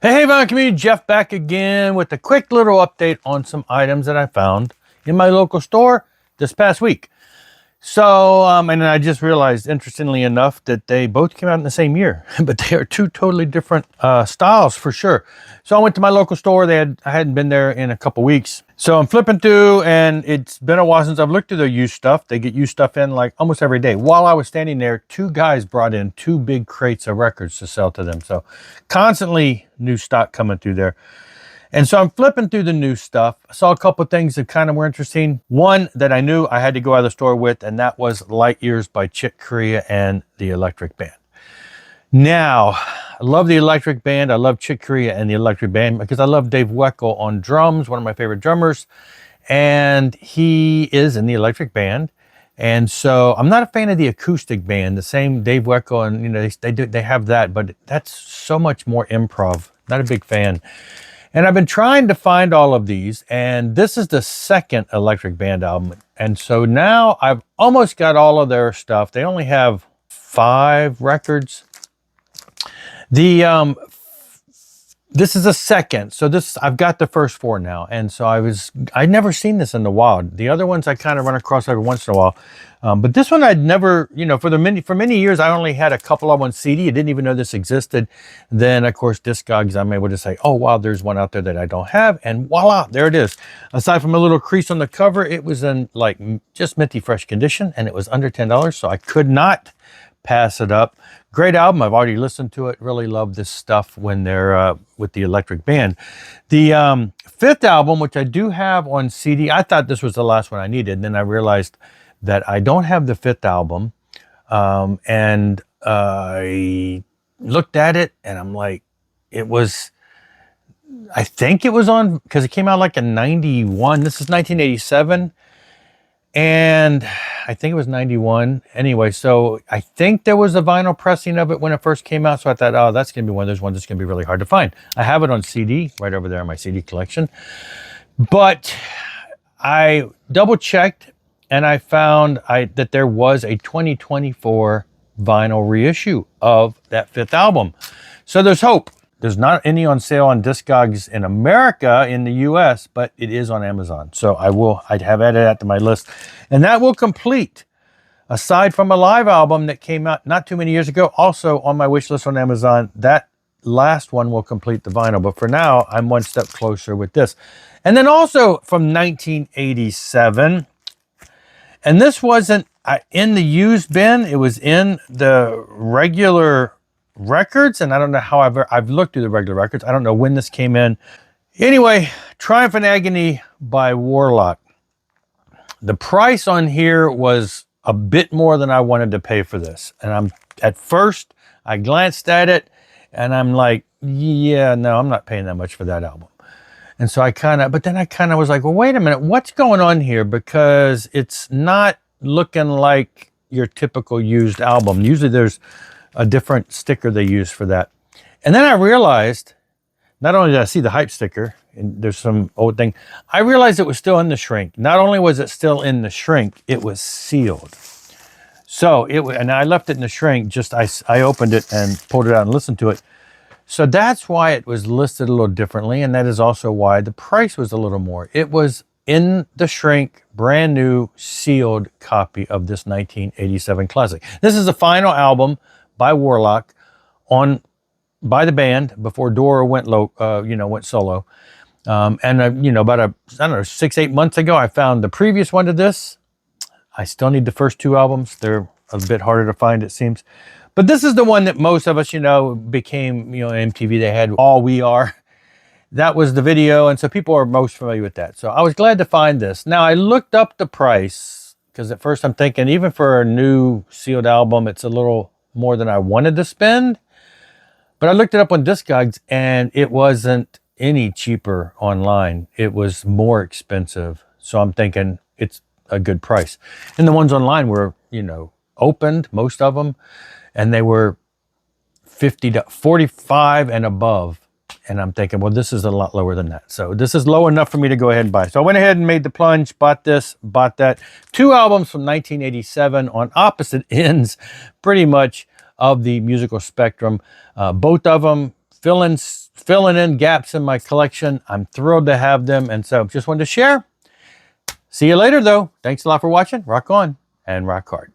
Hey, Vinyl community, Jeff back again with a quick little update on some items that I found in my local store this past week. So, and I just realized, interestingly enough, that they both came out in the same year, but they are two totally different styles for sure. So I went to my local store. I hadn't been there in a couple weeks. So I'm flipping through, and it's been a while since I've looked through their used stuff. They get used stuff in like almost every day. While I was standing there, two guys brought in two big crates of records to sell to them. So constantly new stock coming through there. And so I'm flipping through the new stuff. I saw a couple of things that kind of were interesting. One that I knew I had to go out of the store with, and that was Light Years by Corea and the Elektric Band. Now, I love the Elektric Band. I love Corea and the Elektric Band because I love Dave Weckl on drums, one of my favorite drummers. And he is in the Elektric Band. And so I'm not a fan of the acoustic band, the same Dave Weckl, and you know, they have that, but that's so much more improv. Not a big fan. And I've been trying to find all of these, and this is the second Elektric Band album. And so now I've almost got all of their stuff. They only have 5 records. This is a second. So I've got the first 4 now. And so I'd never seen this in the wild. The other ones I kind of run across every once in a while. But this one I'd never, you know, for many years, I only had a couple of on CD. I didn't even know this existed. Then of course, Discogs, I'm able to say, oh, wow, there's one out there that I don't have. And voila, there it is. Aside from a little crease on the cover, it was in like just minty fresh condition, and it was under $10. So I could not pass it up. Great album. I've already listened to it. Really love this stuff when they're with the Elektric Band. The 5th album, which I do have on CD, I thought this was the last one I needed. And then I realized that I don't have the 5th album. And I looked at it and I'm like, I think it was on, because it came out like in 91. This is 1987. And I think it was 91. Anyway, so I think there was a vinyl pressing of it when it first came out. So I thought, oh, that's going to be one of those ones that's going to be really hard to find. I have it on CD right over there in my CD collection. But I double checked and I found that there was a 2024 vinyl reissue of that 5th album. So there's hope. There's not any on sale on Discogs in America, in the US, but it is on Amazon. So I'd have added that to my list. And that will complete, aside from a live album that came out not too many years ago, also on my wish list on Amazon, that last one will complete the vinyl. But for now, I'm one step closer with this. And then also from 1987, and this wasn't in the used bin, it was in the regular records, and I don't know how I've looked through the regular records. I don't know when this came in. Anyway, Triumph and Agony by Warlock. The price on here was a bit more than I wanted to pay for this. And at first, I glanced at it, and I'm like, yeah, no, I'm not paying that much for that album. And so but then I kind of was like, well, wait a minute, what's going on here? Because it's not looking like your typical used album. Usually there's a different sticker they use for that. And then I realized, not only did I see the hype sticker, and there's some old thing, I realized it was still in the shrink. Not only was it still in the shrink, it was sealed. So and I left it in the shrink, I opened it and pulled it out and listened to it. So that's why it was listed a little differently, and that is also why the price was a little more. It was in the shrink, brand new, sealed copy of this 1987 classic. This is the final album by Warlock by the band before Dora went solo. About 6-8 months ago, I found the previous one to this. I still need the first 2 albums. They're a bit harder to find, it seems. But this is the one that most of us, became, MTV. They had All We Are. That was the video. And so people are most familiar with that. So I was glad to find this. Now I looked up the price because at first I'm thinking, even for a new sealed album, it's a little more than I wanted to spend. But I looked it up on Discogs and it wasn't any cheaper online. It was more expensive. So I'm thinking it's a good price. And the ones online were, opened, most of them, and they were $45 and above. And I'm thinking, well, this is a lot lower than that. So this is low enough for me to go ahead and buy. So I went ahead and made the plunge, bought this, bought that. 2 albums from 1987 on opposite ends, pretty much, of the musical spectrum. Both of them filling in gaps in my collection. I'm thrilled to have them. And so just wanted to share. See you later, though. Thanks a lot for watching. Rock on and rock hard.